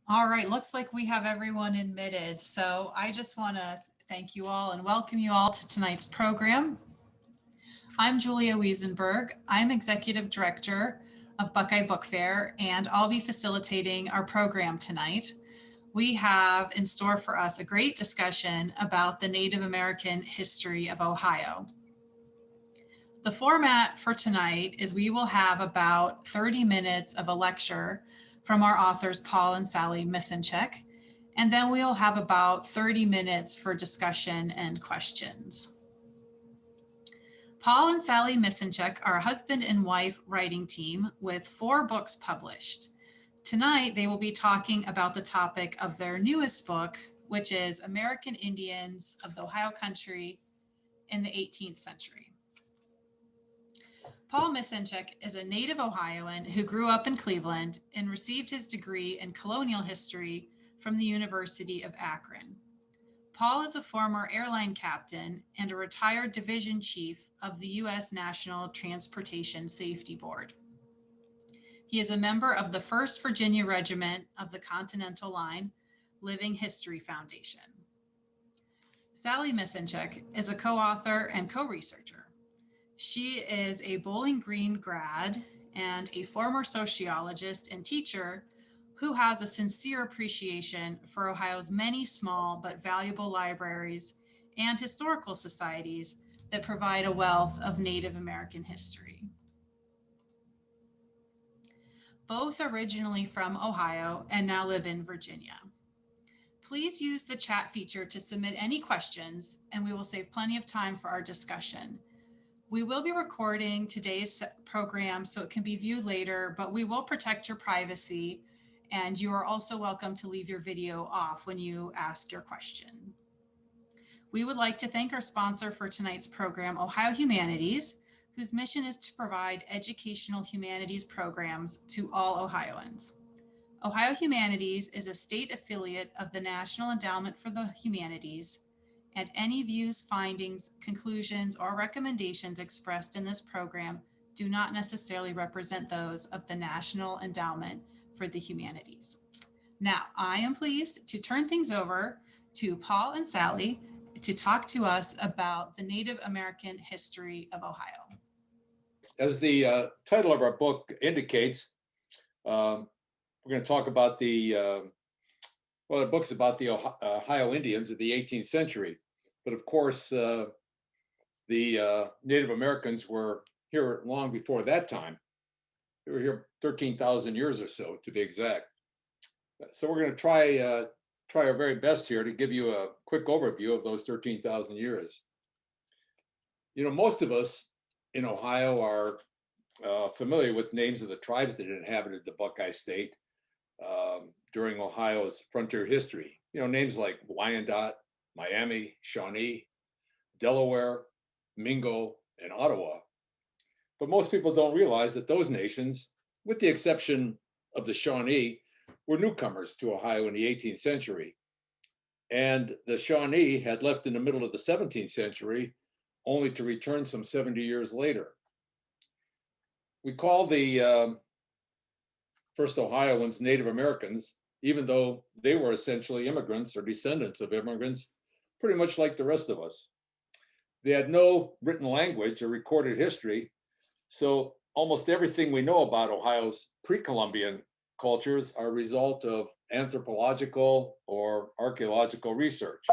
All right, looks like we have everyone admitted. So I just want to thank you all and welcome you all to tonight's program. I'm Julia Wiesenberg. I'm Executive Director of Buckeye Book Fair, and I'll be facilitating our program tonight. We have in store for us a great discussion about the Native American history of Ohio. The format for tonight is we will have about 30 minutes of a lecture from our authors, Paul and Sally Misencik, and then we'll have about 30 minutes for discussion and questions. Paul and Sally Misencik are a husband and wife writing team with 4 books published. Tonight, they will be talking about the topic of their newest book, which is American Indians of the Ohio Country in the 18th Century. Paul Misencik is a native Ohioan who grew up in Cleveland and received his degree in colonial history from the University of Akron. Paul is a former airline captain and a retired division chief of the U.S. National Transportation Safety Board. He is a member of the 1st Virginia Regiment of the Continental Line Living History Foundation. Sally Misencik is a co-author and co-researcher. She is a Bowling Green grad and a former sociologist and teacher who has a sincere appreciation for Ohio's many small but valuable libraries and historical societies that provide a wealth of Native American history. Both originally from Ohio and now live in Virginia. Please use the chat feature to submit any questions, and we will save plenty of time for our discussion. We will be recording today's program so it can be viewed later, but we will protect your privacy, and you are also welcome to leave your video off when you ask your question. We would like to thank our sponsor for tonight's program, Ohio Humanities, whose mission is to provide educational humanities programs to all Ohioans. Ohio Humanities is a state affiliate of the National Endowment for the Humanities, and any views, findings, conclusions, or recommendations expressed in this program do not necessarily represent those of the National Endowment for the Humanities. Now, I am pleased to turn things over to Paul and Sally to talk to us about the Native American history of Ohio. As the title of our book indicates, we're going to talk about the book's about the Ohio Indians of the 18th century. But of course, the Native Americans were here long before that time. They were here 13,000 years or so, to be exact. So we're going to try our very best here to give you a quick overview of those 13,000 years. You know, most of us in Ohio are familiar with names of the tribes that inhabited the Buckeye State during Ohio's frontier history. You know, names like Wyandotte, Miami, Shawnee, Delaware, Mingo, and Ottawa. But most people don't realize that those nations, with the exception of the Shawnee, were newcomers to Ohio in the 18th century. And the Shawnee had left in the middle of the 17th century, only to return some 70 years later. We call the first Ohioans Native Americans, even though they were essentially immigrants or descendants of immigrants, pretty much like the rest of us. They had no written language or recorded history, so almost everything we know about Ohio's pre-Columbian cultures are a result of anthropological or archaeological research.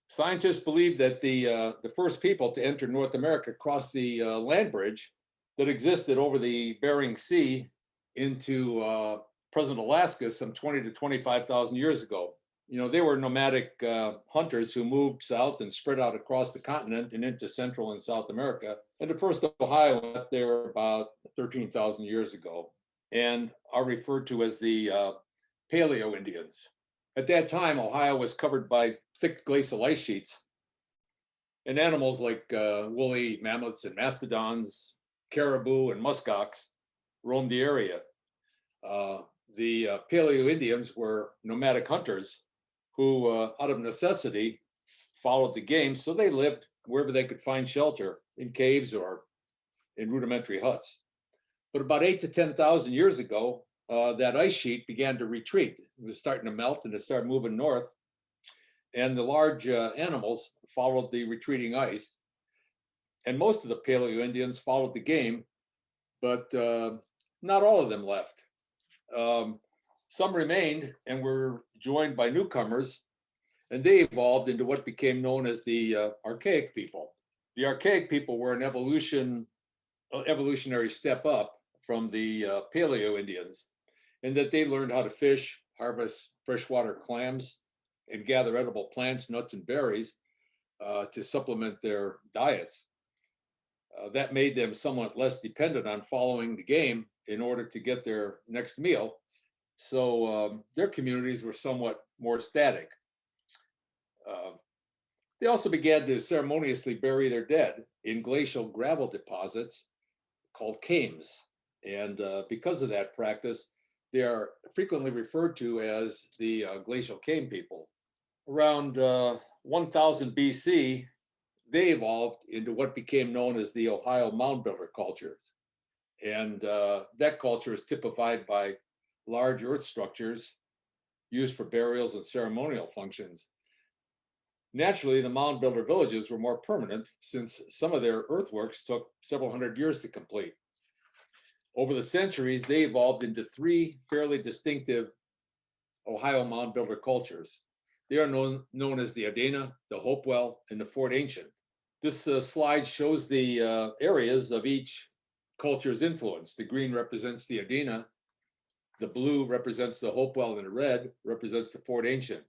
Scientists believe that the first people to enter North America crossed the land bridge that existed over the Bering Sea into present Alaska some 20 to 25,000 years ago. You know, they were nomadic hunters who moved south and spread out across the continent and into Central and South America. And the first Ohio went there about 13,000 years ago and are referred to as the PaleoIndians. At that time, Ohio was covered by thick glacial ice sheets, and animals like woolly mammoths and mastodons, caribou and muskox roamed the area. The PaleoIndians were nomadic hunters who, out of necessity, followed the game, so they lived wherever they could find shelter, in caves or in rudimentary huts. But about 8,000 to 10,000 years ago, that ice sheet began to retreat. It was starting to melt and it started moving north. And the large animals followed the retreating ice. And most of the Paleo-Indians followed the game, but not all of them left. Some remained and were joined by newcomers, and they evolved into what became known as the Archaic People. The Archaic People were an evolutionary step up from the Paleo-Indians in that they learned how to fish, harvest freshwater clams, and gather edible plants, nuts, and berries to supplement their diets. That made them somewhat less dependent on following the game in order to get their next meal. So their communities were somewhat more static. They also began to ceremoniously bury their dead in glacial gravel deposits called cames. And because of that practice, they are frequently referred to as the glacial came people. Around 1000 BC, they evolved into what became known as the Ohio mound builder cultures. And that culture is typified by large earth structures used for burials and ceremonial functions. Naturally, the mound builder villages were more permanent since some of their earthworks took several hundred years to complete. Over the centuries, they evolved into three fairly distinctive Ohio mound builder cultures. They are known as the Adena, the Hopewell, and the Fort Ancient. This slide shows the areas of each culture's influence. The green represents the Adena, the blue represents the Hopewell, and the red represents the Fort Ancient.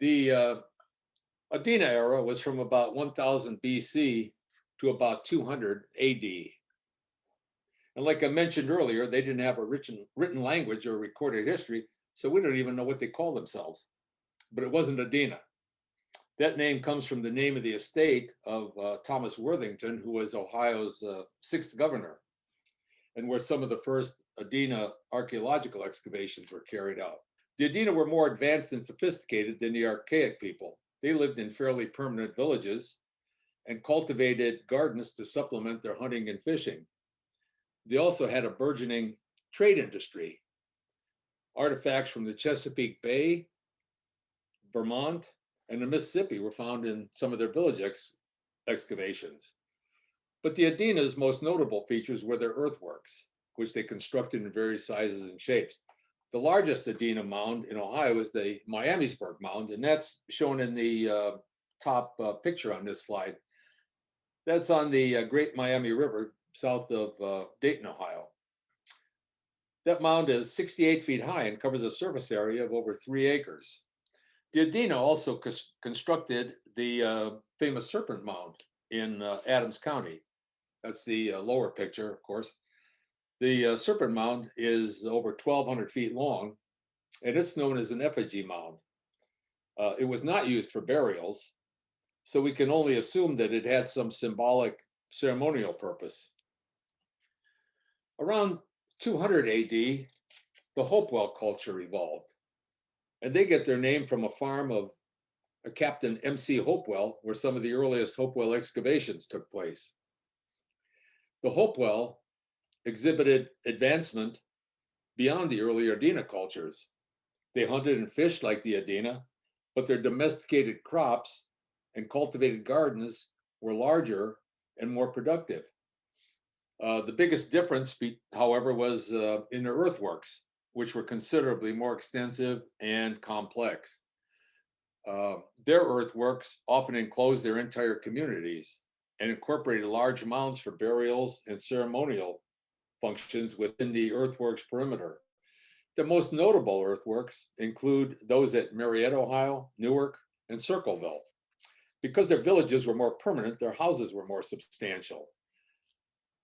The Adena era was from about 1000 BC to about 200 AD. And like I mentioned earlier, they didn't have a written language or recorded history, so we don't even know what they called themselves. But it wasn't Adena. That name comes from the name of the estate of Thomas Worthington, who was Ohio's sixth governor, and where some of the first Adena archaeological excavations were carried out. The Adena were more advanced and sophisticated than the Archaic people. They lived in fairly permanent villages and cultivated gardens to supplement their hunting and fishing. They also had a burgeoning trade industry. Artifacts from the Chesapeake Bay, Vermont, and the Mississippi were found in some of their village excavations. But the Adena's most notable features were their earthworks, which they constructed in various sizes and shapes. The largest Adena mound in Ohio is the Miamisburg Mound, and that's shown in the top picture on this slide. That's on the Great Miami River, south of Dayton, Ohio. That mound is 68 feet high and covers a surface area of over 3 acres. The Adena also constructed the famous Serpent Mound in Adams County. That's the lower picture, of course. The Serpent Mound is over 1,200 feet long, and it's known as an effigy mound. It was not used for burials, so we can only assume that it had some symbolic ceremonial purpose. Around 200 AD, the Hopewell culture evolved, and they get their name from a farm of a Captain M.C. Hopewell, where some of the earliest Hopewell excavations took place. The Hopewell exhibited advancement beyond the earlier Adena cultures. They hunted and fished like the Adena, but their domesticated crops and cultivated gardens were larger and more productive. The biggest difference, however, was in their earthworks, which were considerably more extensive and complex. Their earthworks often enclosed their entire communities and incorporated large mounds for burials and ceremonial functions within the earthworks perimeter. The most notable earthworks include those at Marietta, Ohio, Newark, and Circleville. Because their villages were more permanent, their houses were more substantial.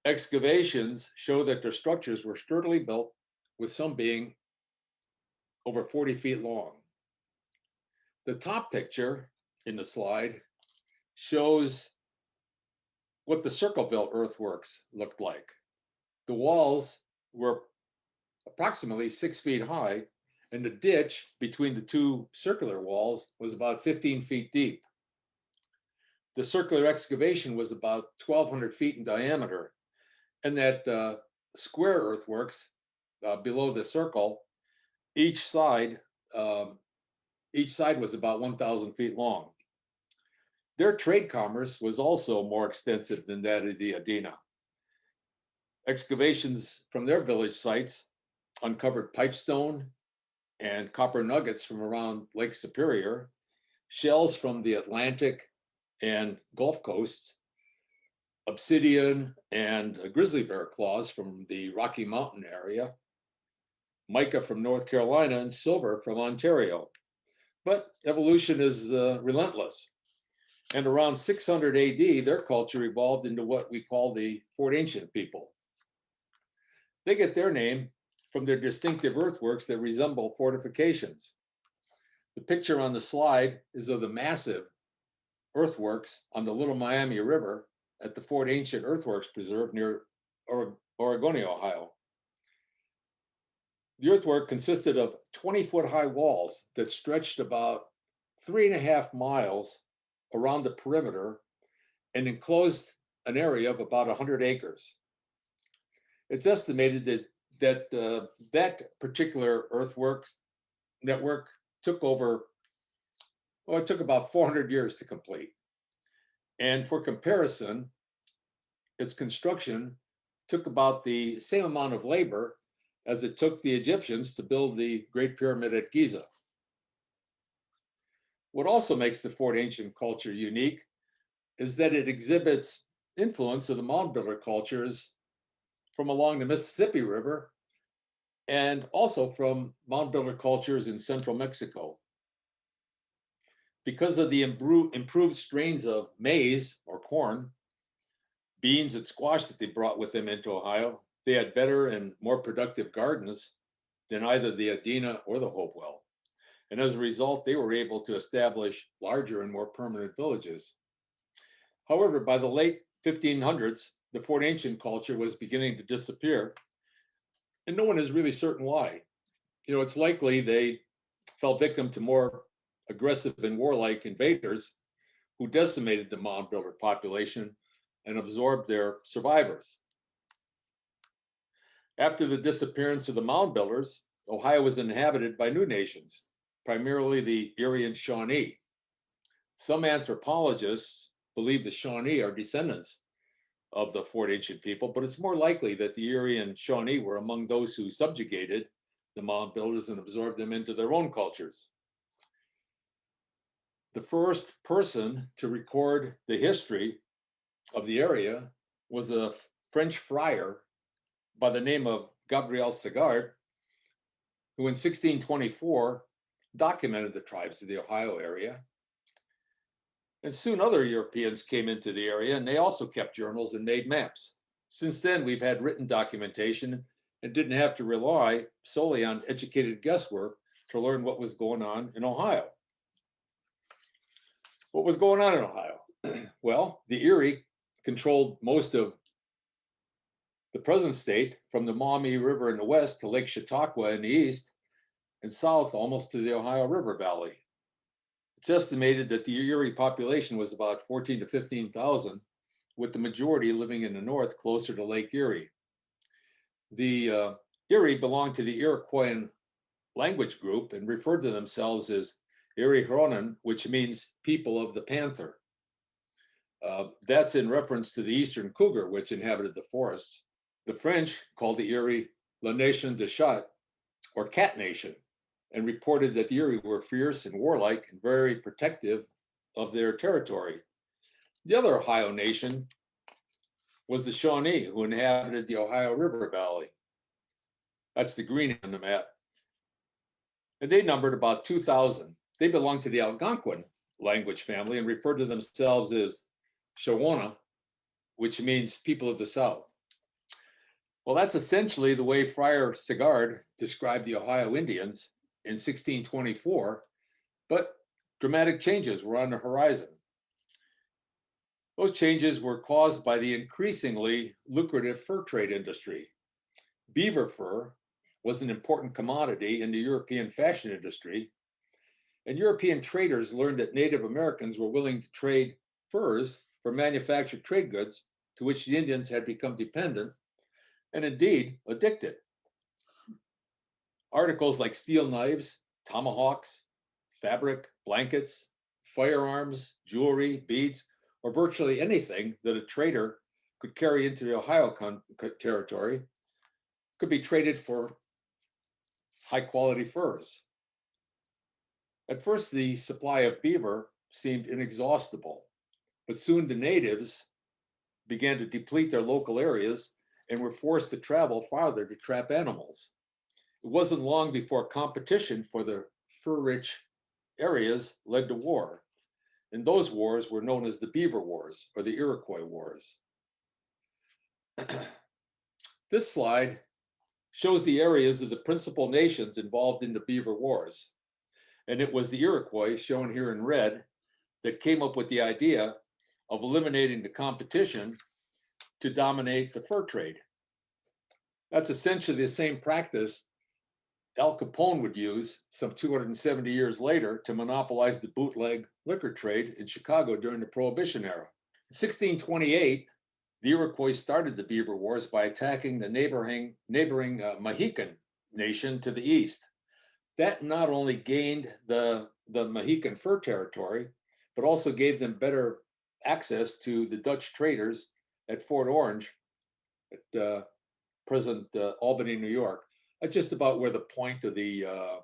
Excavations show that their structures were sturdily built, with some being over 40 feet long. The top picture in the slide shows what the Circleville earthworks looked like. The walls were approximately 6 feet high, and the ditch between the two circular walls was about 15 feet deep. The circular excavation was about 1,200 feet in diameter, and that square earthworks below the circle, each side was about 1,000 feet long. Their trade commerce was also more extensive than that of the Adena. Excavations from their village sites uncovered pipestone and copper nuggets from around Lake Superior, shells from the Atlantic and Gulf coasts, obsidian and grizzly bear claws from the Rocky Mountain area, mica from North Carolina, and silver from Ontario. But evolution is relentless. And around 600 AD, their culture evolved into what we call the Fort Ancient people. They get their name from their distinctive earthworks that resemble fortifications. The picture on the slide is of the massive earthworks on the Little Miami River at the Fort Ancient Earthworks Preserve near Oregon, Ohio. The earthwork consisted of 20-foot high walls that stretched about 3.5 miles around the perimeter and enclosed an area of about 100 acres. It's estimated that that particular earthwork network took about 400 years to complete. And for comparison, its construction took about the same amount of labor as it took the Egyptians to build the Great Pyramid at Giza. What also makes the Fort Ancient culture unique is that it exhibits influence of the mound builder cultures from along the Mississippi River and also from mound builder cultures in central Mexico. Because of the improved strains of maize or corn, beans and squash that they brought with them into Ohio, they had better and more productive gardens than either the Adena or the Hopewell. And as a result, they were able to establish larger and more permanent villages. However, by the late 1500s, the Fort Ancient culture was beginning to disappear, and no one is really certain why. It's likely they fell victim to more aggressive and warlike invaders who decimated the mound builder population and absorbed their survivors. After the disappearance of the mound builders, Ohio was inhabited by new nations, primarily the Erie and Shawnee. Some anthropologists believe the Shawnee are descendants of the Fort Ancient people, but it's more likely that the Erie and Shawnee were among those who subjugated the mound builders and absorbed them into their own cultures. The first person to record the history of the area was a French friar by the name of Gabriel Sagard, who in 1624 documented the tribes of the Ohio area. And soon other Europeans came into the area, and they also kept journals and made maps. Since then, we've had written documentation and didn't have to rely solely on educated guesswork to learn what was going on in Ohio. What was going on in Ohio? Well, the Erie controlled most of the present state, from the Maumee River in the west to Lake Chautauqua in the east, and south almost to the Ohio River Valley. It's estimated that the Erie population was about 14 to 15,000, with the majority living in the north closer to Lake Erie. The Erie belonged to the Iroquois language group and referred to themselves as Erie Huron, which means people of the panther. That's in reference to the eastern cougar, which inhabited the forests. The French called the Erie La Nation de Chat, or Cat Nation, and reported that the Erie were fierce and warlike and very protective of their territory. The other Ohio nation was the Shawnee, who inhabited the Ohio River Valley. That's the green on the map. And they numbered about 2,000. They belonged to the Algonquin language family and referred to themselves as Shawnee, which means people of the South. Well, that's essentially the way Friar Sagard described the Ohio Indians in 1624, but dramatic changes were on the horizon. Those changes were caused by the increasingly lucrative fur trade industry. Beaver fur was an important commodity in the European fashion industry, and European traders learned that Native Americans were willing to trade furs for manufactured trade goods to which the Indians had become dependent and indeed addicted. Articles like steel knives, tomahawks, fabric, blankets, firearms, jewelry, beads, or virtually anything that a trader could carry into the Ohio territory could be traded for high quality furs. At first, the supply of beaver seemed inexhaustible, but soon the natives began to deplete their local areas and were forced to travel farther to trap animals. It wasn't long before competition for the fur-rich areas led to war, and those wars were known as the Beaver Wars or the Iroquois Wars. This slide shows the areas of the principal nations involved in the Beaver Wars, and it was the Iroquois, shown here in red, that came up with the idea of eliminating the competition to dominate the fur trade. That's essentially the same practice Al Capone would use some 270 years later to monopolize the bootleg liquor trade in Chicago during the Prohibition era. In 1628, the Iroquois started the Beaver Wars by attacking the neighboring Mohican nation to the east. That not only gained the Mohican fur territory, but also gave them better access to the Dutch traders at Fort Orange, at present Albany, New York. That's just about where the point of that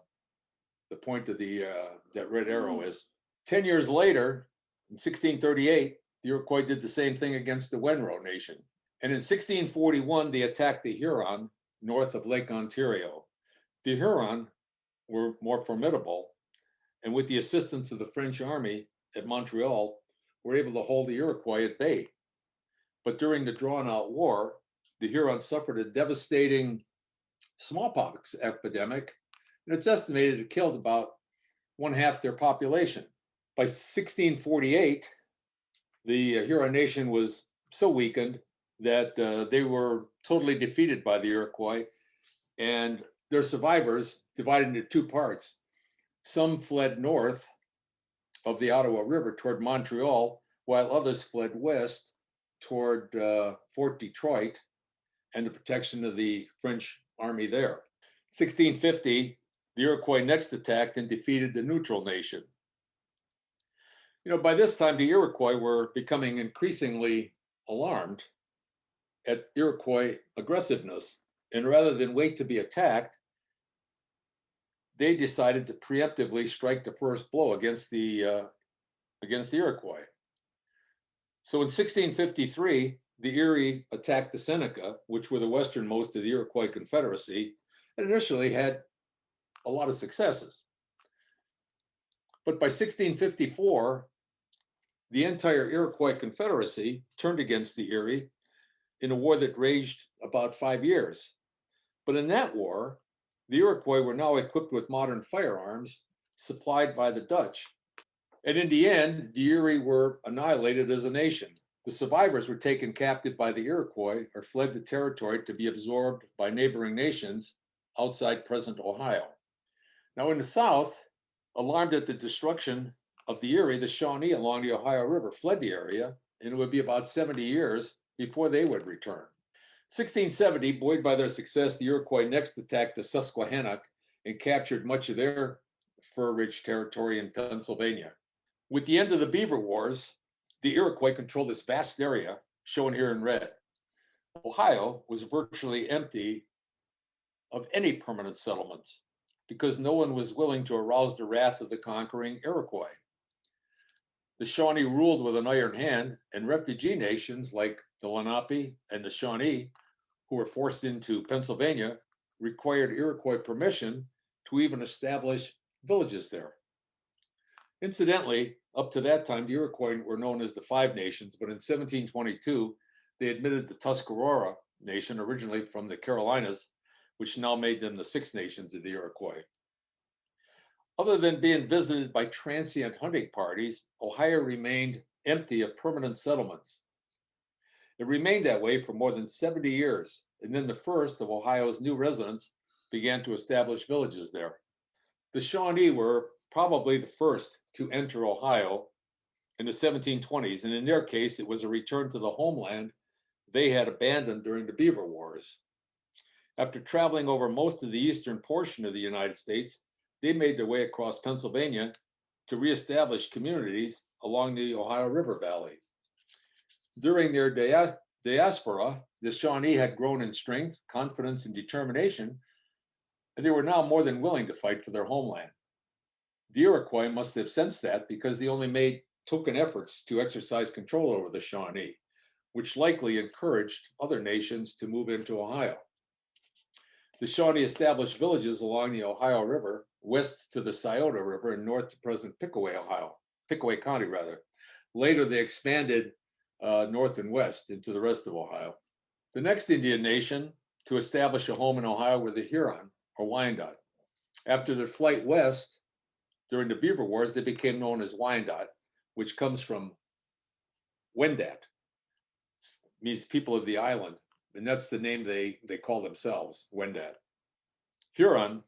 red arrow is. 10 years later, in 1638, the Iroquois did the same thing against the Wenro nation. And in 1641, they attacked the Huron north of Lake Ontario. The Huron were more formidable, and with the assistance of the French army at Montreal, were able to hold the Iroquois at bay. But during the drawn-out war, the Hurons suffered a devastating smallpox epidemic, and it's estimated it killed about 1/2 their population. By 1648, the Huron nation was so weakened that they were totally defeated by the Iroquois, and their survivors divided into two parts. Some fled north of the Ottawa River toward Montreal, while others fled west toward Fort Detroit and the protection of the French army there. 1650, the Iroquois next attacked and defeated the neutral nation. By this time, the Iroquois were becoming increasingly alarmed at Iroquois aggressiveness, and rather than wait to be attacked, they decided to preemptively strike the first blow against the Iroquois. So in 1653, the Erie attacked the Seneca, which were the westernmost of the Iroquois Confederacy, and initially had a lot of successes. But by 1654, the entire Iroquois Confederacy turned against the Erie in a war that raged about 5 years. But in that war, the Iroquois were now equipped with modern firearms supplied by the Dutch. And in the end, the Erie were annihilated as a nation. The survivors were taken captive by the Iroquois or fled the territory to be absorbed by neighboring nations outside present Ohio. Now in the South, alarmed at the destruction of the Erie, the Shawnee along the Ohio River fled the area, and it would be about 70 years before they would return. 1670, buoyed by their success, the Iroquois next attacked the Susquehannock and captured much of their fur-rich territory in Pennsylvania. With the end of the Beaver Wars, the Iroquois controlled this vast area, shown here in red. Ohio was virtually empty of any permanent settlements because no one was willing to arouse the wrath of the conquering Iroquois. The Shawnee ruled with an iron hand, and refugee nations like the Lenape and the Shawnee, who were forced into Pennsylvania, required Iroquois permission to even establish villages there. Incidentally, up to that time, the Iroquois were known as the Five Nations, but in 1722, they admitted the Tuscarora Nation, originally from the Carolinas, which now made them the Six Nations of the Iroquois. Other than being visited by transient hunting parties, Ohio remained empty of permanent settlements. It remained that way for more than 70 years, and then the first of Ohio's new residents began to establish villages there. The Shawnee were probably the first to enter Ohio in the 1720s, and in their case, it was a return to the homeland they had abandoned during the Beaver Wars. After traveling over most of the eastern portion of the United States, they made their way across Pennsylvania to reestablish communities along the Ohio River Valley. During their diaspora, the Shawnee had grown in strength, confidence, and determination, and they were now more than willing to fight for their homeland. The Iroquois must have sensed that because they only made token efforts to exercise control over the Shawnee, which likely encouraged other nations to move into Ohio. The Shawnee established villages along the Ohio River, west to the Scioto River and north to present Pickaway County rather. Later, they expanded north and west into the rest of Ohio. The next Indian nation to establish a home in Ohio were the Huron, or Wyandot. After their flight west during the Beaver Wars, they became known as Wyandot, which comes from Wendat, means people of the island, and that's the name they call themselves, Wendat. Huron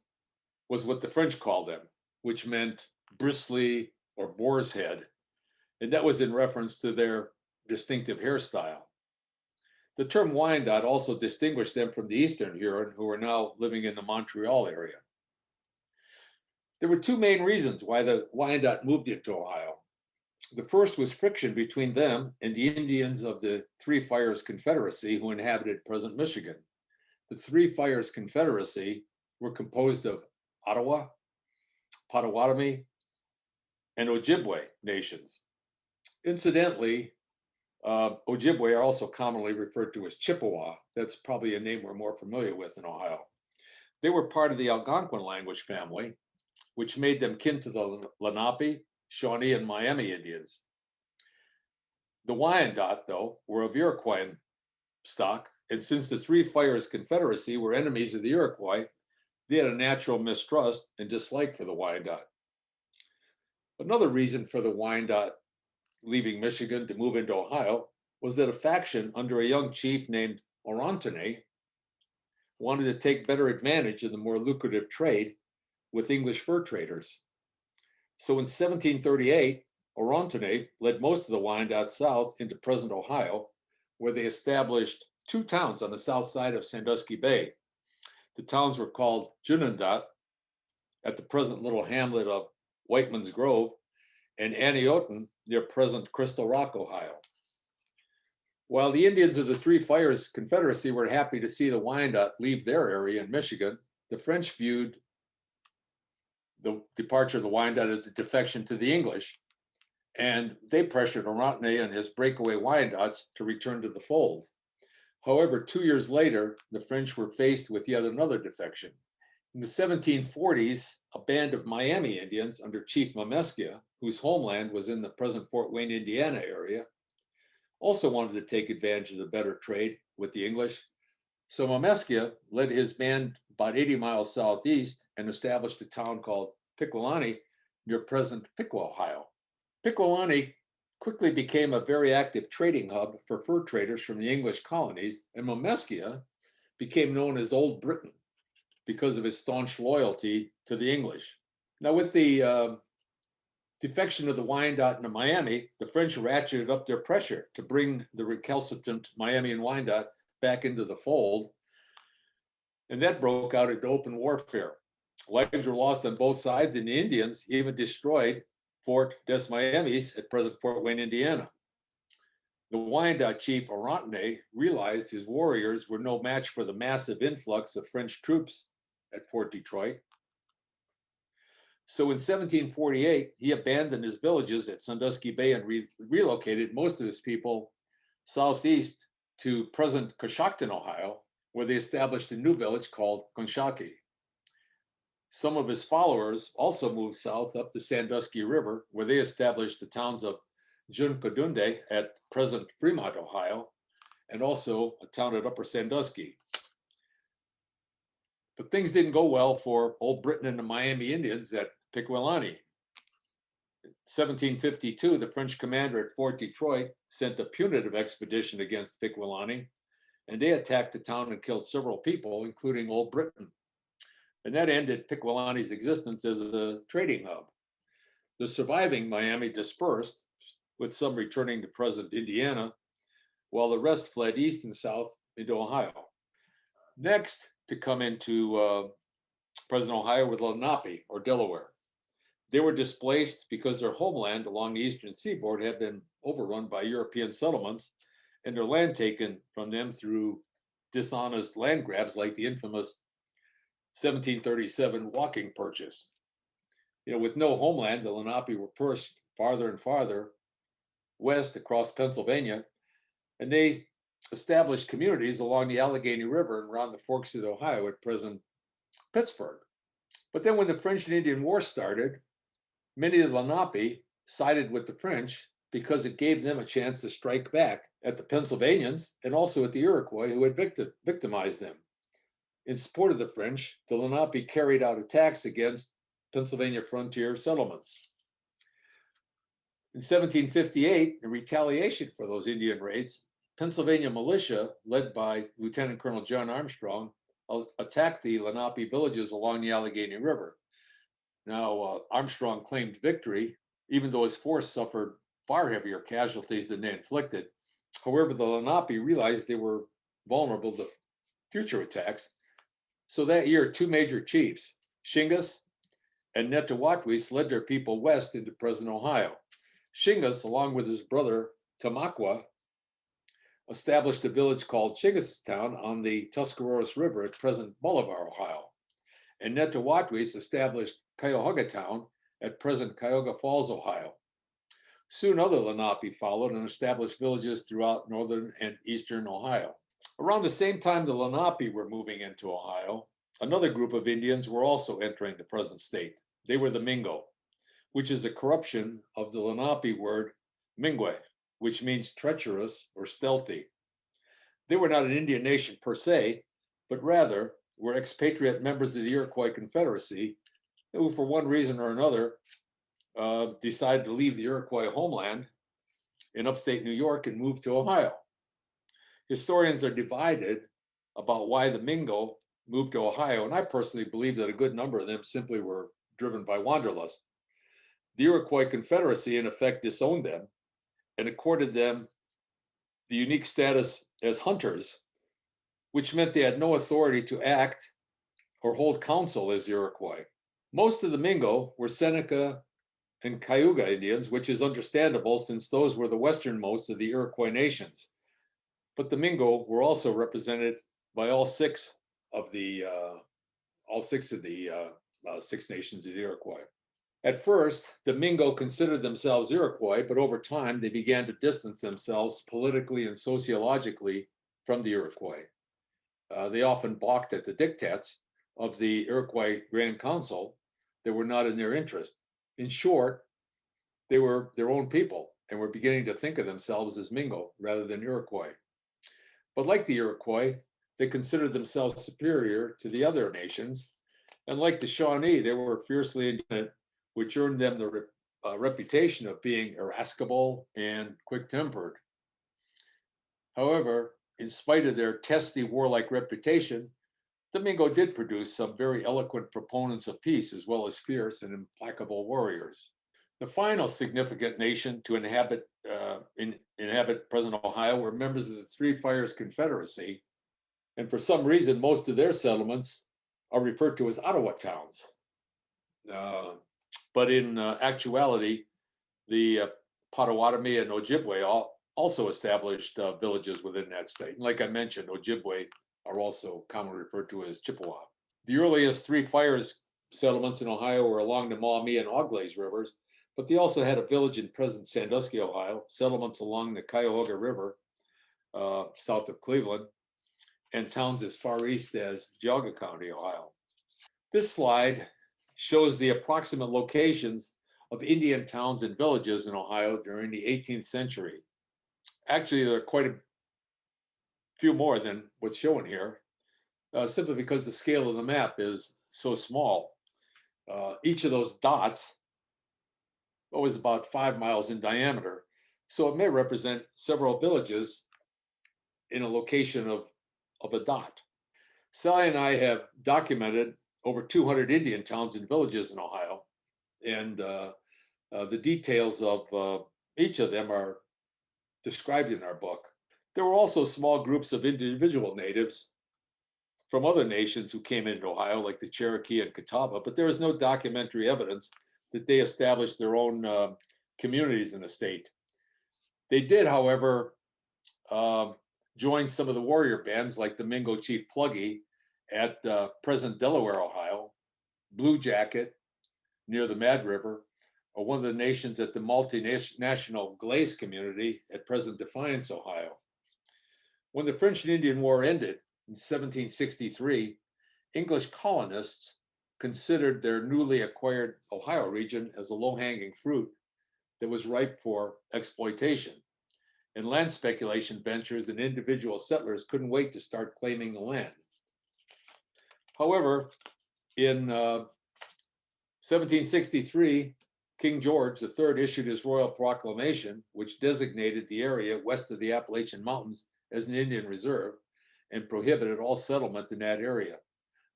was what the French called them, which meant bristly or boar's head, and that was in reference to their distinctive hairstyle. The term Wyandot also distinguished them from the Eastern Huron, who were now living in the Montreal area. There were two main reasons why the Wyandot moved into Ohio. The first was friction between them and the Indians of the Three Fires Confederacy who inhabited present Michigan. The Three Fires Confederacy were composed of Ottawa, Potawatomi, and Ojibwe nations. Incidentally, Ojibwe are also commonly referred to as Chippewa. That's probably a name we're more familiar with in Ohio. They were part of the Algonquin language family, which made them kin to the Lenape, Shawnee, and Miami Indians. The Wyandot, though, were of Iroquois stock, and since the Three Fires Confederacy were enemies of the Iroquois, they had a natural mistrust and dislike for the Wyandot. Another reason for the Wyandot leaving Michigan to move into Ohio was that a faction under a young chief named Orontane wanted to take better advantage of the more lucrative trade with English fur traders. So in 1738, Orontane led most of the Wyandot south into present Ohio, where they established two towns on the south side of Sandusky Bay. The towns were called Junandot, at the present little hamlet of Whiteman's Grove, and Antietam, near present Crystal Rock, Ohio. While the Indians of the Three Fires Confederacy were happy to see the Wyandot leave their area in Michigan, the French viewed the departure of the Wyandot as a defection to the English, and they pressured Orontane and his breakaway Wyandots to return to the fold. However, 2 years later, the French were faced with yet another defection. In the 1740s, a band of Miami Indians under Chief Mameskia, whose homeland was in the present Fort Wayne, Indiana area, also wanted to take advantage of the better trade with the English. So Mameskia led his band about 80 miles southeast and established a town called Pickawillany near present Piqua, Ohio. Pickawillany quickly became a very active trading hub for fur traders from the English colonies, and Mameskia became known as Old Britain because of his staunch loyalty to the English. Now, with the defection of the Wyandot into Miami, the French ratcheted up their pressure to bring the recalcitrant Miami and Wyandot back into the fold, and that broke out into open warfare. Lives were lost on both sides, and the Indians even destroyed Fort Des Miamis at present Fort Wayne, Indiana. The Wyandot chief Orontane realized his warriors were no match for the massive influx of French troops at Fort Detroit. So in 1748, he abandoned his villages at Sandusky Bay and relocated most of his people southeast to present Coshocton, Ohio, where they established a new village called Conshaki. Some of his followers also moved south up the Sandusky River, where they established the towns of Juncadunde at present Fremont, Ohio, and also a town at Upper Sandusky. But things didn't go well for Old Britain and the Miami Indians at Pickawillany. In 1752, the French commander at Fort Detroit sent a punitive expedition against Pickawillany, and they attacked the town and killed several people, including Old Britain. And that ended Pickawillany's existence as a trading hub. The surviving Miami dispersed, with some returning to present Indiana, while the rest fled east and south into Ohio. Next to come into present Ohio with Lenape or Delaware. They were displaced because their homeland along the eastern seaboard had been overrun by European settlements and their land taken from them through dishonest land grabs like the infamous 1737 walking purchase. With no homeland, the Lenape were pushed farther and farther west across Pennsylvania, and they established communities along the Allegheny River and around the forks of the Ohio at present Pittsburgh. But then when the French and Indian War started, many of the Lenape sided with the French because it gave them a chance to strike back at the Pennsylvanians and also at the Iroquois who had victimized them. In support of the French, the Lenape carried out attacks against Pennsylvania frontier settlements. In 1758, in retaliation for those Indian raids, Pennsylvania militia, led by Lieutenant Colonel John Armstrong, attacked the Lenape villages along the Allegheny River. Now, Armstrong claimed victory, even though his force suffered far heavier casualties than they inflicted. However, the Lenape realized they were vulnerable to future attacks. So that year, two major chiefs, Shingas and Netawatwis, led their people west into present Ohio. Shingas, along with his brother Tamaqua, established a village called Shingastown on the Tuscarawas River at present Bolivar, Ohio. And Netawatwis established Cuyahoga Town at present Cuyahoga Falls, Ohio. Soon other Lenape followed and established villages throughout northern and eastern Ohio. Around the same time the Lenape were moving into Ohio, another group of Indians were also entering the present state. They were the Mingo, which is a corruption of the Lenape word Mingwe, which means treacherous or stealthy. They were not an Indian nation per se, but rather were expatriate members of the Iroquois Confederacy who, for one reason or another, decided to leave the Iroquois homeland in upstate New York and move to Ohio. Historians are divided about why the Mingo moved to Ohio, and I personally believe that a good number of them simply were driven by wanderlust. The Iroquois Confederacy, in effect, disowned them and accorded them the unique status as hunters, which meant they had no authority to act or hold counsel as Iroquois. Most of the Mingo were Seneca and Cayuga Indians, which is understandable since those were the westernmost of the Iroquois nations. But the Mingo were also represented by all six of the Six Nations of the Iroquois. At first, the Mingo considered themselves Iroquois, but over time they began to distance themselves politically and sociologically from the Iroquois. They often balked at the diktats of the Iroquois Grand Council that were not in their interest. In short, they were their own people and were beginning to think of themselves as Mingo rather than Iroquois. But like the Iroquois, they considered themselves superior to the other nations. And like the Shawnee, they were fiercely indignant, which earned them the reputation of being irascible and quick-tempered. However, in spite of their testy warlike reputation, the Mingo did produce some very eloquent proponents of peace as well as fierce and implacable warriors. The final significant nation to inhabit present Ohio were members of the Three Fires Confederacy, and for some reason, most of their settlements are referred to as Ottawa towns. But in actuality, the Potawatomi and Ojibwe also established villages within that state. And like I mentioned, Ojibwe are also commonly referred to as Chippewa. The earliest Three Fires settlements in Ohio were along the Maumee and Auglaize rivers, but they also had a village in present Sandusky, Ohio, settlements along the Cuyahoga River, south of Cleveland, and towns as far east as Geauga County, Ohio. This slide shows the approximate locations of Indian towns and villages in Ohio during the 18th century. Actually, there are quite a few more than what's shown here, simply because the scale of the map is so small. Each of those dots is about 5 miles in diameter, so it may represent several villages in a location of a dot. Sally and I have documented over 200 Indian towns and villages in Ohio, and the details of each of them are described in our book. There were also small groups of individual natives from other nations who came into Ohio, like the Cherokee and Catawba, but there is no documentary evidence that they established their own communities in the state. They did, however, join some of the warrior bands like the Mingo Chief Pluggy at present Delaware, Ohio, Blue Jacket near the Mad River, or one of the nations at the multinational Glaze community at present Defiance, Ohio. When the French and Indian War ended in 1763, English colonists considered their newly acquired Ohio region as a low-hanging fruit that was ripe for exploitation. And land speculation ventures and individual settlers couldn't wait to start claiming the land. However, in 1763, King George III issued his royal proclamation, which designated the area west of the Appalachian Mountains as an Indian reserve and prohibited all settlement in that area.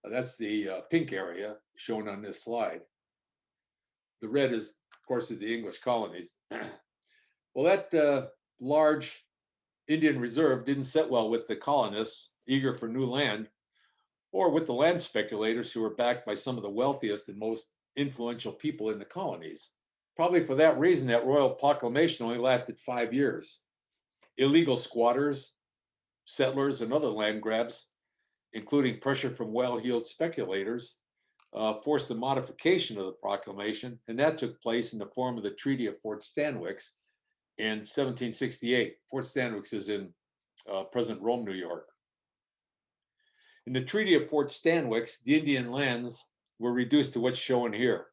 That's the pink area shown on this slide. The red is, of course, the English colonies. Well, that large Indian reserve didn't sit well with the colonists eager for new land, or with the land speculators who were backed by some of the wealthiest and most influential people in the colonies. Probably for that reason, that royal proclamation only lasted 5 years. Illegal squatters, settlers, and other land grabs, including pressure from well-heeled speculators, forced a modification of the proclamation, and that took place in the form of the Treaty of Fort Stanwix in 1768. Fort Stanwix is in present Rome, New York. In the Treaty of Fort Stanwix, the Indian lands were reduced to what's shown here.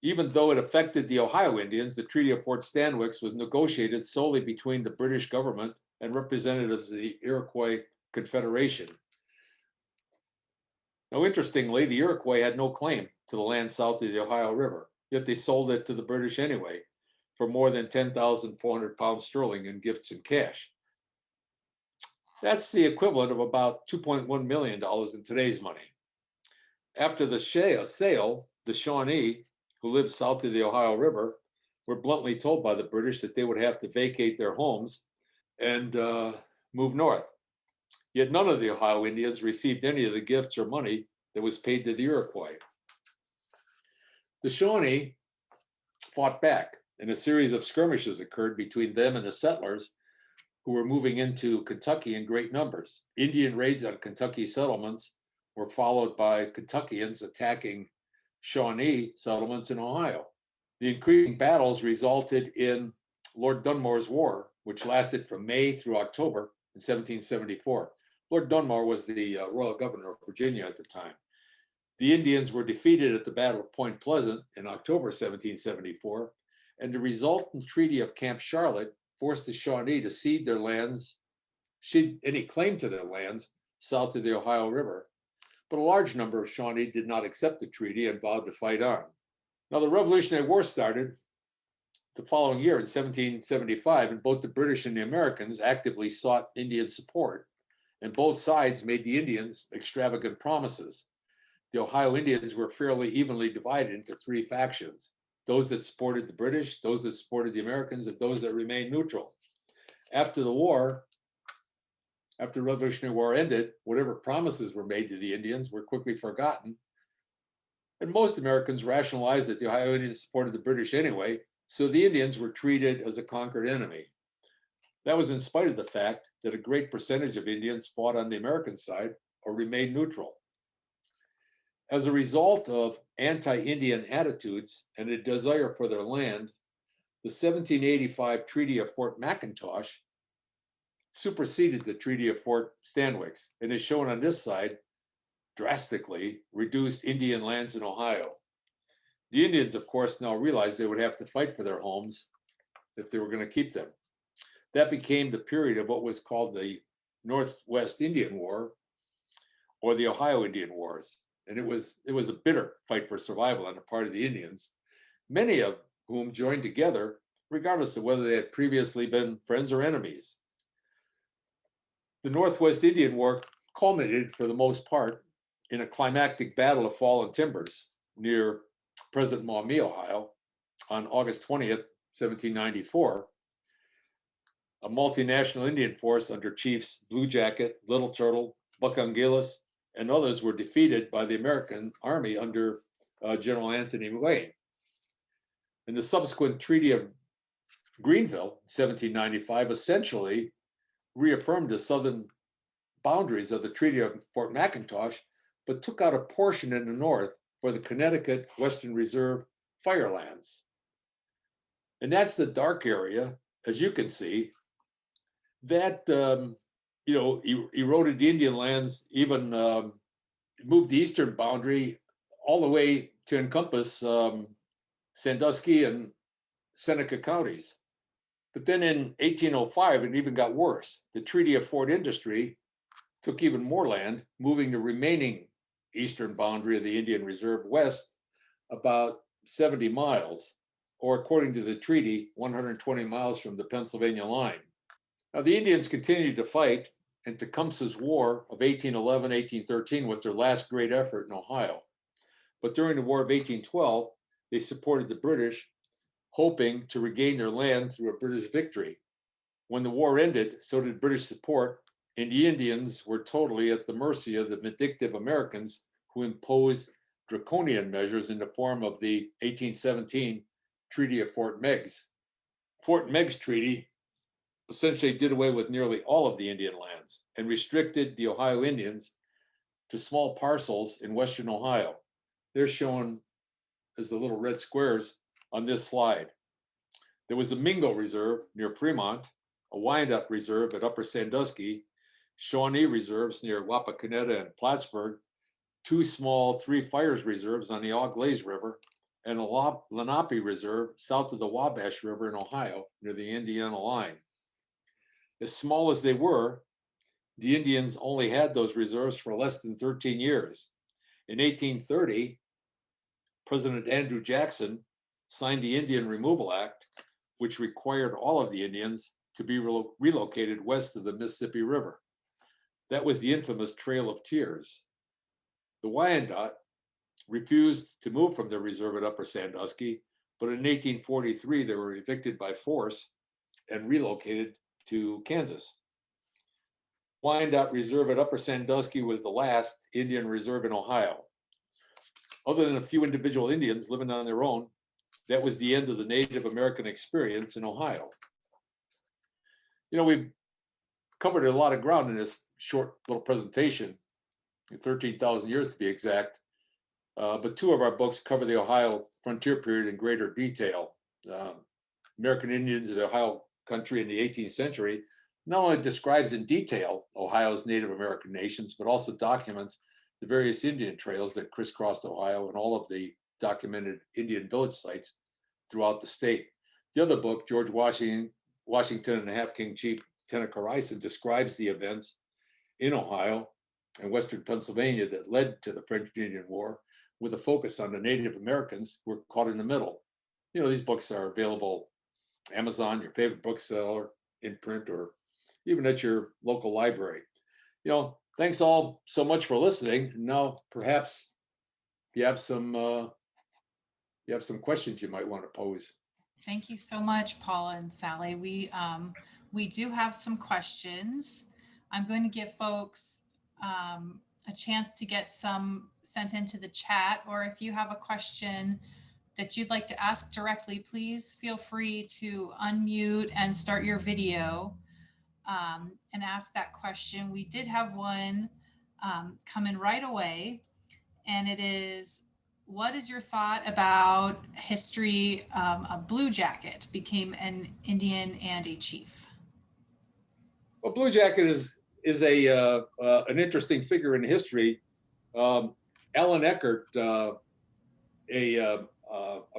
Even though it affected the Ohio Indians, the Treaty of Fort Stanwix was negotiated solely between the British government and representatives of the Iroquois Confederation. Now, interestingly, the Iroquois had no claim to the land south of the Ohio River, yet they sold it to the British anyway for more than 10,400 pounds sterling in gifts and cash. That's the equivalent of about $2.1 million in today's money. After the sale, the Shawnee, who lived south of the Ohio River, were bluntly told by the British that they would have to vacate their homes and move north. Yet none of the Ohio Indians received any of the gifts or money that was paid to the Iroquois. The Shawnee fought back, and a series of skirmishes occurred between them and the settlers who were moving into Kentucky in great numbers. Indian raids on Kentucky settlements were followed by Kentuckians attacking Shawnee settlements in Ohio. The increasing battles resulted in Lord Dunmore's War, which lasted from May through October in 1774. Lord Dunmore was the royal governor of Virginia at the time. The Indians were defeated at the Battle of Point Pleasant in October 1774, and the resultant Treaty of Camp Charlotte forced the Shawnee to cede their lands, any claim to their lands south of the Ohio River. But a large number of Shawnee did not accept the treaty and vowed to fight on. Now, the Revolutionary War started the following year in 1775, and both the British and the Americans actively sought Indian support, and both sides made the Indians extravagant promises. The Ohio Indians were fairly evenly divided into three factions: those that supported the British, those that supported the Americans, and those that remained neutral. After the war, after the Revolutionary War ended, whatever promises were made to the Indians were quickly forgotten. And most Americans rationalized that the Ohio Indians supported the British anyway, so the Indians were treated as a conquered enemy. That was in spite of the fact that a great percentage of Indians fought on the American side or remained neutral. As a result of anti-Indian attitudes and a desire for their land, the 1785 Treaty of Fort McIntosh superseded the Treaty of Fort Stanwix, and is shown on this side, drastically reduced Indian lands in Ohio. The Indians, of course, now realized they would have to fight for their homes if they were going to keep them. That became the period of what was called the Northwest Indian War, or the Ohio Indian Wars. And it was a bitter fight for survival on the part of the Indians, many of whom joined together, regardless of whether they had previously been friends or enemies. The Northwest Indian War culminated, for the most part, in a climactic battle of fallen timbers near present Maumee, Ohio, on August 20th, 1794. A multinational Indian force under chiefs Blue Jacket, Little Turtle, Buckeye Book, and others were defeated by the American Army under General Anthony Wayne. And the subsequent Treaty of Greenville, 1795, essentially reaffirmed the southern boundaries of the Treaty of Fort McIntosh, but took out a portion in the north for the Connecticut Western Reserve firelands. And that's the dark area, as you can see, that eroded the Indian lands, even moved the eastern boundary all the way to encompass Sandusky and Seneca counties. But then in 1805, it even got worse. The Treaty of Fort Industry took even more land, moving the remaining eastern boundary of the Indian Reserve west about 70 miles, or according to the treaty, 120 miles from the Pennsylvania line. Now, the Indians continued to fight, and Tecumseh's War of 1811-1813 was their last great effort in Ohio. But during the War of 1812, they supported the British, hoping to regain their land through a British victory. When the war ended, so did British support, and the Indians were totally at the mercy of the vindictive Americans who imposed draconian measures in the form of the 1817 Treaty of Fort Meigs. Fort Meigs Treaty essentially did away with nearly all of the Indian lands and restricted the Ohio Indians to small parcels in Western Ohio. They're shown as the little red squares on this slide. There was the Mingo Reserve near Fremont, a Wyandotte Reserve at Upper Sandusky, Shawnee Reserves near Wapakoneta and Plattsburgh, two small Three Fires Reserves on the Auglaize River, and a Lenape Reserve south of the Wabash River in Ohio near the Indiana line. As small as they were, the Indians only had those reserves for less than 13 years. In 1830, President Andrew Jackson signed the Indian Removal Act, which required all of the Indians to be relocated west of the Mississippi River. That was the infamous Trail of Tears. The Wyandot refused to move from their reserve at Upper Sandusky, but in 1843 they were evicted by force and relocated to Kansas. Wyandot Reserve at Upper Sandusky was the last Indian reserve in Ohio. Other than a few individual Indians living on their own, that was the end of the Native American experience in Ohio. You know, we've covered a lot of ground in this short little presentation, 13,000 years to be exact, but two of our books cover the Ohio frontier period in greater detail. American Indians of the Ohio country in the 18th century not only describes in detail Ohio's Native American nations, but also documents the various Indian trails that crisscrossed Ohio and all of the documented Indian village sites throughout the state. The other book, George Washington and the Half-King Chief Tennecoraison, describes the events in Ohio and Western Pennsylvania that led to the French Indian War, with a focus on the Native Americans who were caught in the middle. You know, these books are available Amazon, your favorite bookseller, in print, or even at your local library. You know, thanks all so much for listening. Now, perhaps you have some questions you might want to pose. Thank you so much, Paula and Sally. We do have some questions. I'm going to give folks a chance to get some sent into the chat, or if you have a question that you'd like to ask directly, please feel free to unmute and start your video and ask that question. We did have one come in right away, and it is, what is your thought about history? A Blue Jacket became an Indian and a chief. Well, Blue Jacket is an interesting figure in history. Alan Eckert, a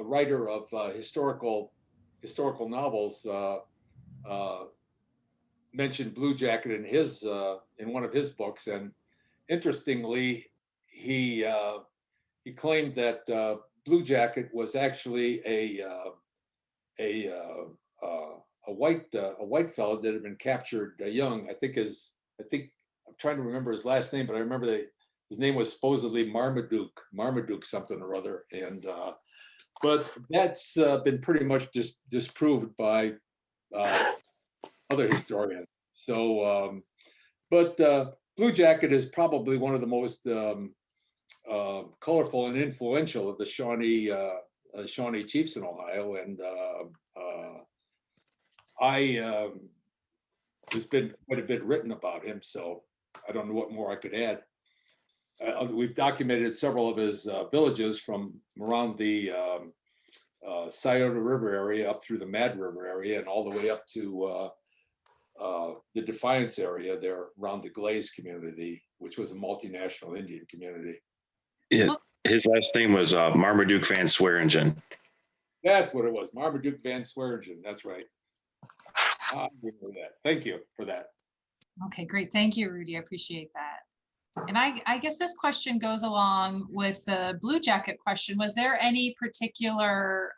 writer of historical novels, mentioned Blue Jacket in one of his books, and interestingly, he claimed that Blue Jacket was actually a white fellow that had been captured young. I think I'm trying to remember his last name, but I remember that his name was supposedly Marmaduke something or other, and but that's been pretty much disproved by other historians. So, but Blue Jacket is probably one of the most colorful and influential of the Shawnee chiefs in Ohio, and there's been quite a bit written about him, so I don't know what more I could add. We've documented several of his villages from around the Scioto River area up through the Mad River area and all the way up to the Defiance area there around the Glaze community, which was a multinational Indian community. Yeah, his last name was Marmaduke Van Swearingen. That's what it was, Marmaduke Van Swearingen. That's right. I remember that. Thank you for that. Okay, great. Thank you, Rudy. I appreciate that. And I guess this question goes along with the Blue Jacket question. Was there any particular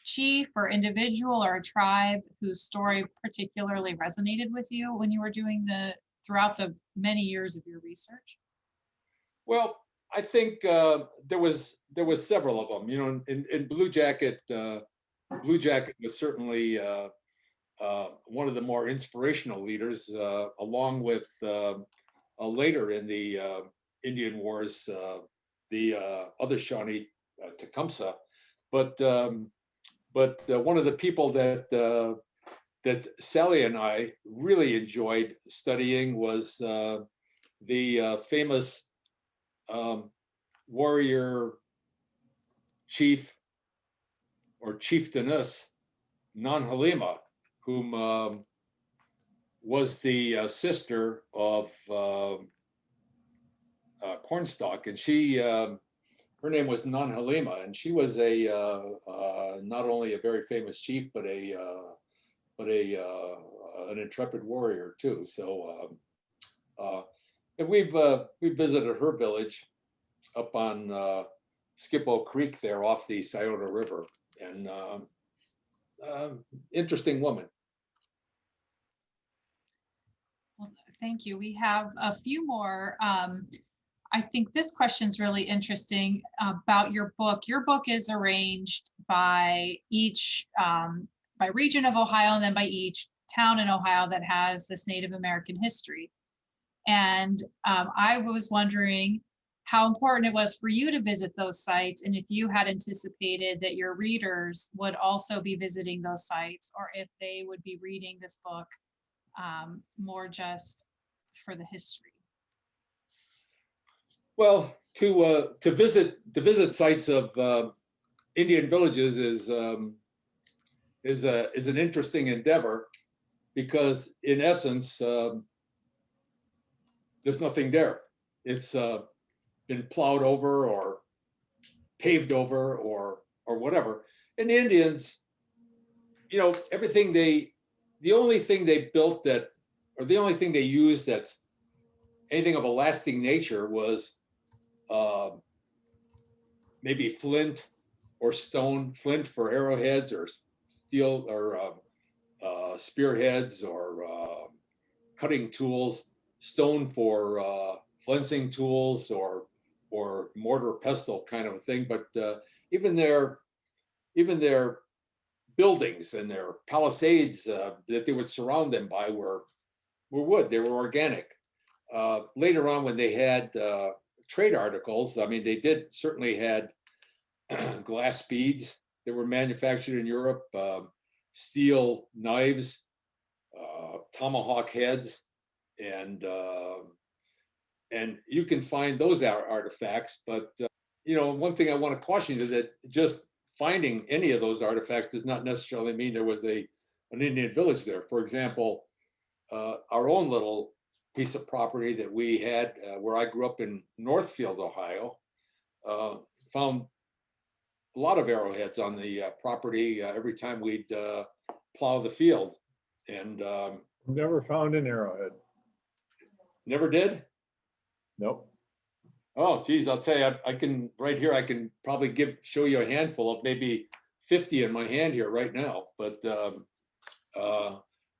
chief or individual or a tribe whose story particularly resonated with you when you were doing throughout the many years of your research? Well, I think there was several of them. You know, in Blue Jacket, Blue Jacket was certainly one of the more inspirational leaders, along with later in the Indian Wars, the other Shawnee, Tecumseh. But one of the people that Sally and I really enjoyed studying was the famous warrior chief or chieftainess, Nan Halima, whom was the sister of Cornstalk, and she, her name was Nan Halima, and she was not only a very famous chief, but an intrepid warrior too. So, and we've visited her village up on Skippo Creek there off the Scioto River, and interesting woman. Well, thank you. We have a few more. I think this question is really interesting about your book. Your book is arranged by each, by region of Ohio, and then by each town in Ohio that has this Native American history. And I was wondering how important it was for you to visit those sites, and if you had anticipated that your readers would also be visiting those sites, or if they would be reading this book more just for the history. Well, to visit sites of Indian villages is an interesting endeavor, because in essence there's nothing there. It's been plowed over or paved over or whatever. And the Indians, you know, the only thing they built that, or the only thing they used that's anything of a lasting nature was maybe flint or stone, flint for arrowheads, or steel or spearheads, or cutting tools, stone for flensing tools, or mortar pestle kind of a thing. But even their buildings and their palisades that they would surround them by were wood. They were organic. Later on, when they had trade articles, I mean, they did certainly had glass beads that were manufactured in Europe, steel knives, tomahawk heads, and you can find those artifacts. But you know, one thing I want to caution you that just finding any of those artifacts does not necessarily mean there was an Indian village there. For example, our own little piece of property that we had where I grew up in Northfield, Ohio, found a lot of arrowheads on the property every time we'd plow the field. And never found an arrowhead. Never did? Nope. Oh, geez, I'll tell you, I can right here, I can probably show you a handful of maybe 50 in my hand here right now. But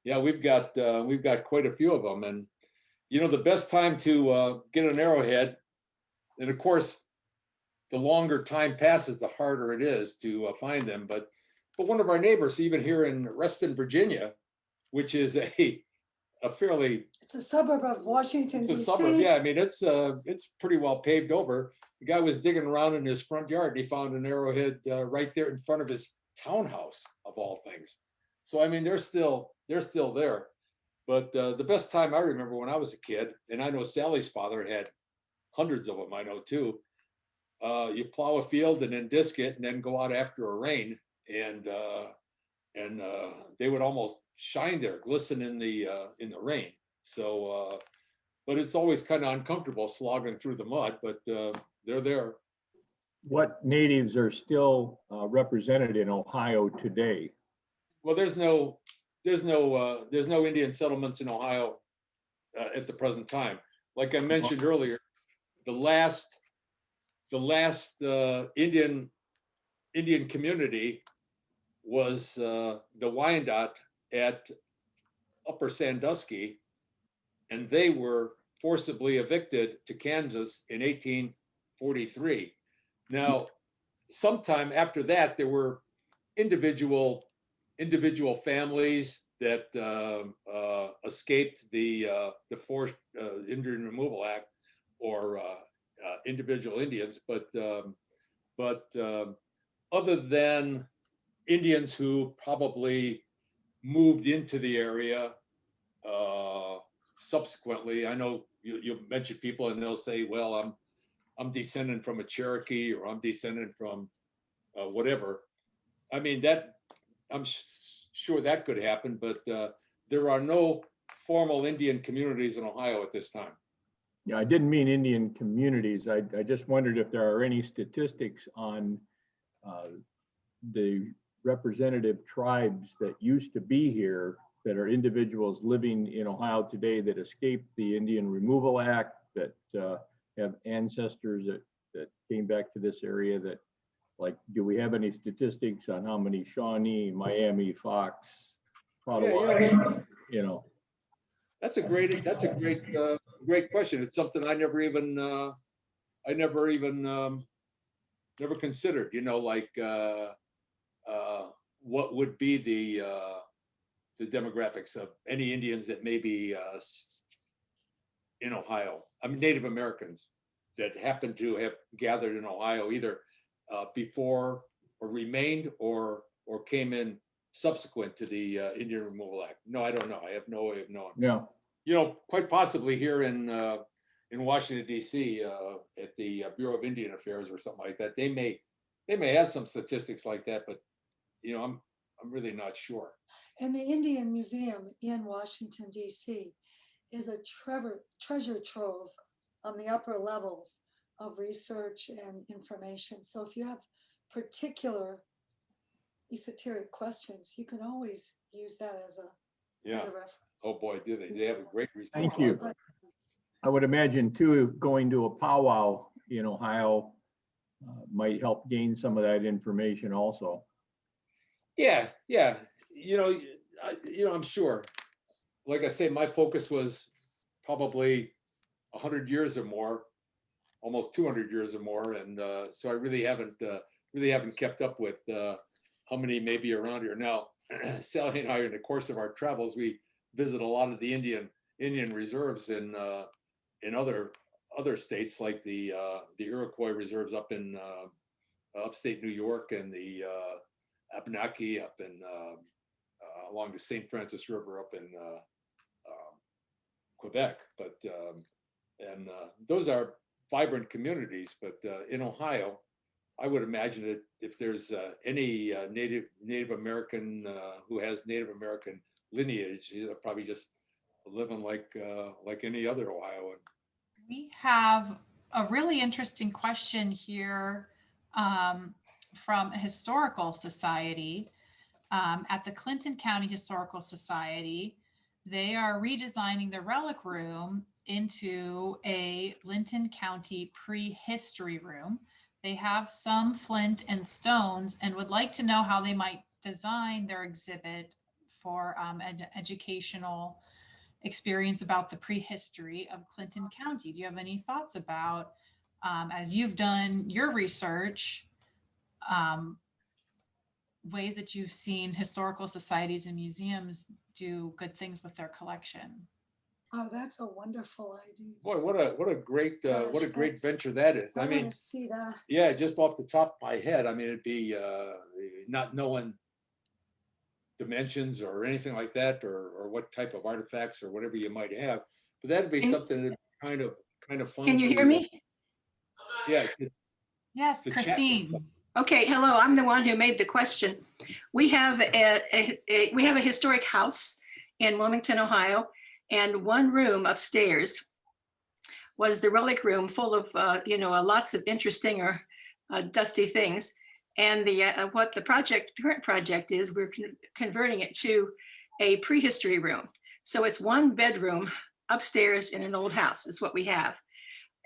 yeah, we've got quite a few of them. And you know, the best time to get an arrowhead, and of course, the longer time passes, the harder it is to find them. But one of our neighbors, even here in Reston, Virginia, which is a a fairly, It's a suburb of Washington, it's a DC. suburb. Yeah, I mean, it's pretty well paved over. The guy was digging around in his front yard. And he found an arrowhead right there in front of his townhouse, of all things. So I mean, they're still there. But the best time I remember when I was a kid, and I know Sally's father had hundreds of them, I know too. You plow a field and then disc it and then go out after a rain, and they would almost shine there, glisten in the rain. So, but it's always kind of uncomfortable slogging through the mud, but they're there. What natives are still represented in Ohio today? Well, there's no Indian settlements in Ohio at the present time. Like I mentioned earlier, the last Indian community was the Wyandotte at Upper Sandusky, and they were forcibly evicted to Kansas in 1843. Now, sometime after that, there were individual families that escaped the Forced Indian Removal Act, or individual Indians, but other than Indians who probably moved into the area subsequently. I know you mention people and they'll say, well, I'm descendant from a Cherokee, or I'm descendant from whatever. I mean, that I'm sure that could happen, but there are no formal Indian communities in Ohio at this time. Yeah, I didn't mean Indian communities. I just wondered if there are any statistics on the representative tribes that used to be here, that are individuals living in Ohio today that escaped the Indian Removal Act, that have ancestors that came back to this area. That, like, do we have any statistics on how many Shawnee, Miami, Fox, Potawatomi, you know? That's a great question. It's something I never considered, you know, like what would be the demographics of any Indians that may be in Ohio. I mean, Native Americans that happen to have gathered in Ohio either before or remained or came in subsequent to the Indian Removal Act. No, I don't know. I have no way of knowing. Yeah. You know, quite possibly here in Washington, D.C., at the Bureau of Indian Affairs or something like that, they may have some statistics like that, but you know, I'm really not sure. And the Indian Museum in Washington, D.C. is a treasure trove on the upper levels of research and information. So if you have particular esoteric questions, you can always use that as a reference. Oh boy, do they? They have a great research. Thank you. I would imagine too, going to a powwow in Ohio might help gain some of that information also. Yeah. You know, I'm sure. Like I say, my focus was probably 100 years or more, almost 200 years or more, and so I really haven't kept up with how many may be around here now. Sally and I, in the course of our travels, we visit a lot of the Indian reserves in other states, like the Iroquois reserves up in upstate New York, and the Abenaki up in along the St. Francis River up in Quebec. But and those are vibrant communities. But in Ohio, I would imagine that if there's any Native American who has Native American lineage, they're probably just living like any other Ohioan. We have a really interesting question here from a historical society at the Clinton County Historical Society. They are redesigning the relic room into a Linton County prehistory room. They have some flint and stones and would like to know how they might design their exhibit for educational experience about the prehistory of Clinton County. Do you have any thoughts about, as you've done your research, ways that you've seen historical societies and museums do good things with their collection. Oh, that's a wonderful idea. Boy, what a great Gosh, venture that is. I I mean, want to see that. yeah, just off the top of my head, I mean, it'd be not knowing dimensions or anything like that, or what type of artifacts or whatever you might have, but that'd be something that kind of fun. Can you hear me? Yeah. Yes, The chat. Christine. Okay, hello, I'm the one who made the question. We have we have a historic house in Wilmington, Ohio, and one room upstairs was the relic room full of, lots of interesting or dusty things. And what the current project is, we're converting it to a prehistory room. So it's one bedroom upstairs in an old house is what we have.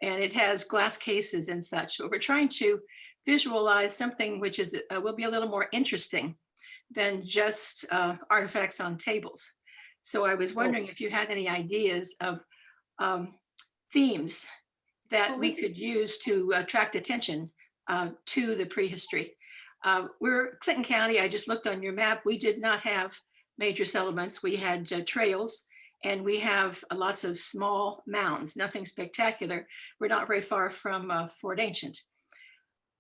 And it has glass cases and such, but we're trying to visualize something which is will be a little more interesting than just artifacts on tables. So I was wondering if you had any ideas of themes that we could use to attract attention to the prehistory. We're Clinton County. I just looked on your map. We did not have major settlements. We had trails, and we have lots of small mounds, nothing spectacular. We're not very far from Fort Ancient.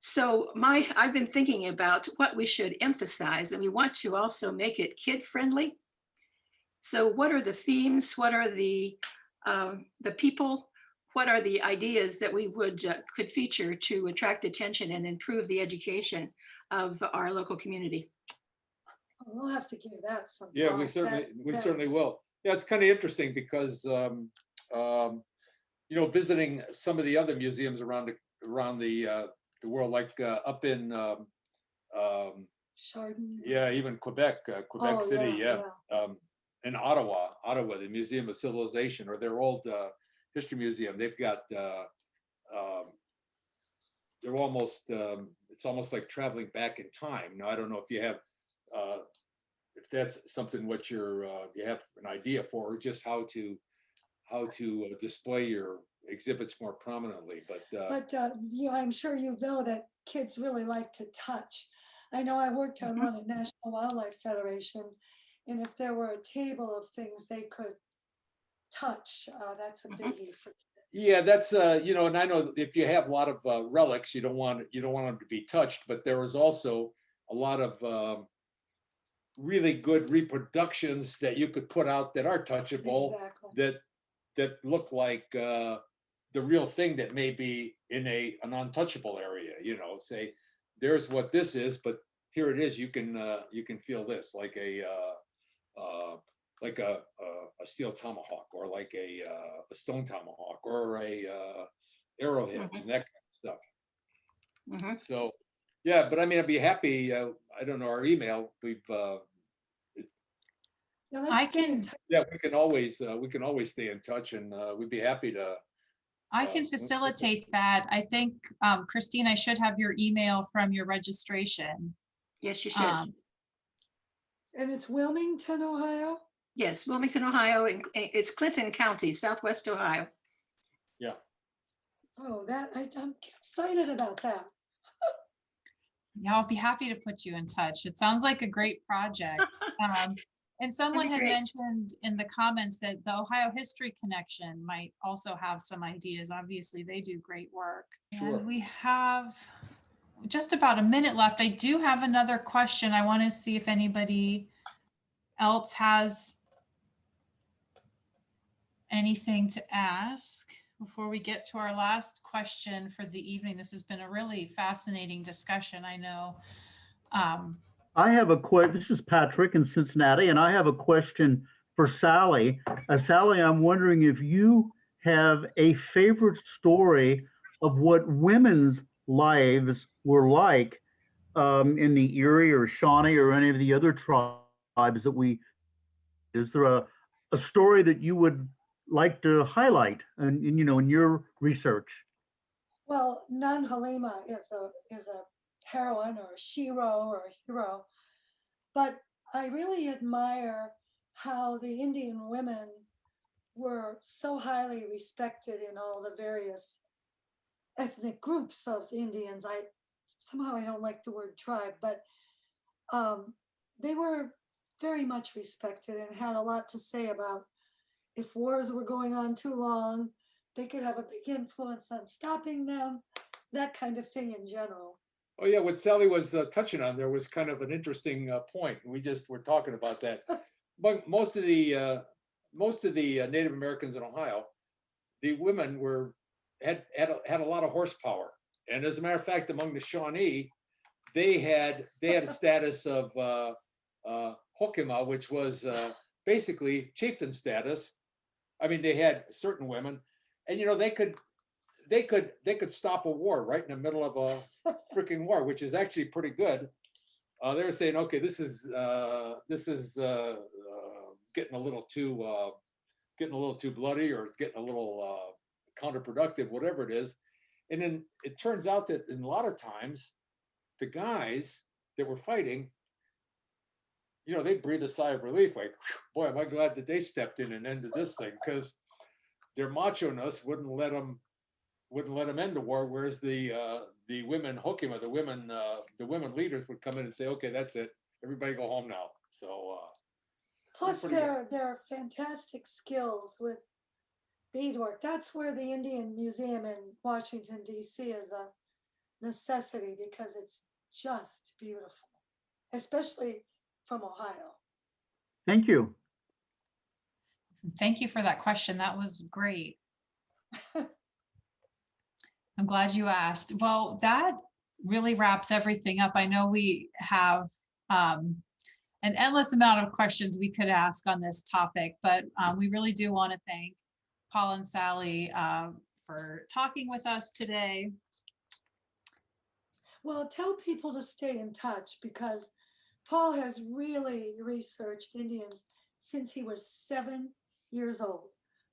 So I've been thinking about what we should emphasize, and we want to also make it kid-friendly. So what are the themes? What are the people? What are the ideas that we could feature to attract attention and improve the education of our local community? We'll have to give that some Yeah, thought. we certainly will. Yeah, it's kind of interesting because visiting some of the other museums around the world, like up in Chardon. yeah, even Quebec City, yeah. In Ottawa, the Museum of Civilization, or their old history museum. They've got they're almost it's almost like traveling back in time. Now, I don't know if you have if that's something what you have an idea for, or just how to display your exhibits more prominently. But I'm sure you know that kids really like to touch. I know I worked on one at National Wildlife Federation, and if there were a table of things they could touch, that's a biggie for kids. Yeah, that's and I know if you have a lot of relics, you don't want them to be touched, but there is also a lot of really good reproductions that you could put out that are touchable, Exactly. that look like the real thing that may be in an untouchable area. Say there's what this is, but here it is. You can feel this like a steel tomahawk, or like a stone tomahawk, or a arrowheads, and that kind of stuff. So yeah, but I mean, I'd be happy. I don't know, our email. We can always stay in touch, and we'd be happy to. I can facilitate that. I think, Christine, I should have your email from your registration. Yes, you should. And it's Wilmington, Ohio? Yes, Wilmington, Ohio. It's Clinton County, Southwest Ohio. Yeah. Oh, I'm excited about that. Yeah, I'll be happy to put you in touch. It sounds like a great project. And someone had mentioned in the comments that the Ohio History Connection might also have some ideas. Obviously, they do great work. Sure. And we have just about a minute left. I do have another question. I want to see if anybody else has anything to ask before we get to our last question for the evening. This has been a really fascinating discussion. I know. I have a question. This is Patrick in Cincinnati, and I have a question for Sally. Sally, I'm wondering if you have a favorite story of what women's lives were like in the Erie or Shawnee or any of the other tribes that is there a story that you would like to highlight in your research? Well, Nan Halima is a heroine or a shero or a hero, but I really admire how the Indian women were so highly respected in all the various ethnic groups of Indians. Somehow I don't like the word tribe, but they were very much respected and had a lot to say about if wars were going on too long, they could have a big influence on stopping them, that kind of thing in general. Oh yeah, what Sally was touching on there was kind of an interesting point. We just were talking about that. But most of the Native Americans in Ohio, the women had a lot of horsepower, and as a matter of fact, among the Shawnee, they had a status of Hokema, which was basically chieftain status. I mean, they had certain women, and they could stop a war right in the middle of a freaking war, which is actually pretty good. They were saying, okay, this is getting a little too bloody, or getting a little counterproductive, whatever it is. And then it turns out that in a lot of times, the guys that were fighting, they breathe a sigh of relief, like, boy, am I glad that they stepped in and ended this thing, because their macho-ness wouldn't let them end the war. Whereas the women Hokema, the women leaders would come in and say, okay, that's it, everybody go home now. So plus their fantastic skills with beadwork. That's where the Indian Museum in Washington, D.C. is a necessity, because it's just beautiful, especially from Ohio. Thank you. Thank you for that question. That was great. I'm glad you asked. Well, that really wraps everything up. I know we have an endless amount of questions we could ask on this topic, but we really do want to thank Paul and Sally for talking with us today. Well, tell people to stay in touch, because Paul has really researched Indians since he was 7 years old.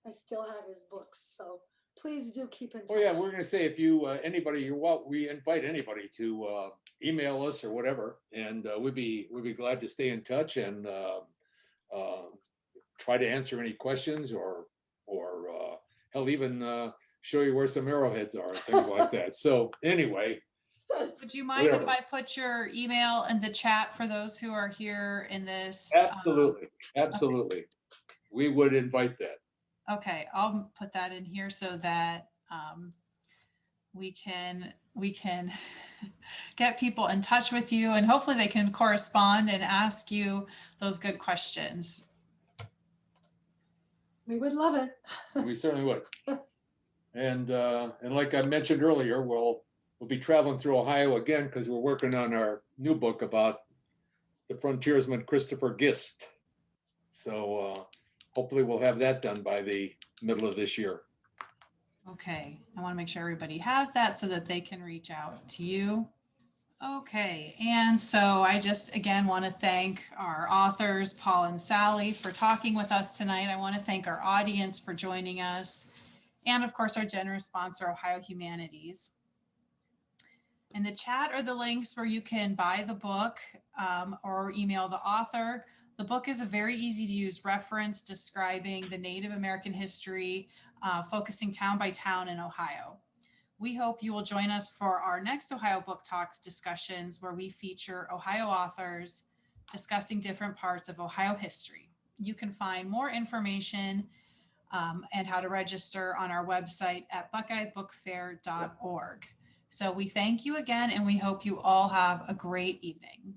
I still have his books, so please do keep in touch. Oh yeah, we're going to say, if you we invite anybody to email us or whatever, and we'd be glad to stay in touch and try to answer any questions, or hell, even show you where some arrowheads are, things like that. So anyway. Would you mind if I put your email in the chat for those who are here in this? Absolutely. Absolutely. Okay. We would invite that. Okay, I'll put that in here so that we can get people in touch with you, and hopefully they can correspond and ask you those good questions. We would love it. We certainly would. And like I mentioned earlier, we'll be traveling through Ohio again, because we're working on our new book about the frontiersman Christopher Gist. So hopefully we'll have that done by the middle of this year. Okay, I want to make sure everybody has that so that they can reach out to you. Okay, and so I just again want to thank our authors, Paul and Sally, for talking with us tonight. I want to thank our audience for joining us, and of course our generous sponsor, Ohio Humanities. In the chat are the links where you can buy the book or email the author. The book is a very easy to use reference describing the Native American history, focusing town by town in Ohio. We hope you will join us for our next Ohio Book Talks discussions, where we feature Ohio authors discussing different parts of Ohio history. You can find more information and how to register on our website at buckeyebookfair.org. So we thank you again, and we hope you all have a great evening.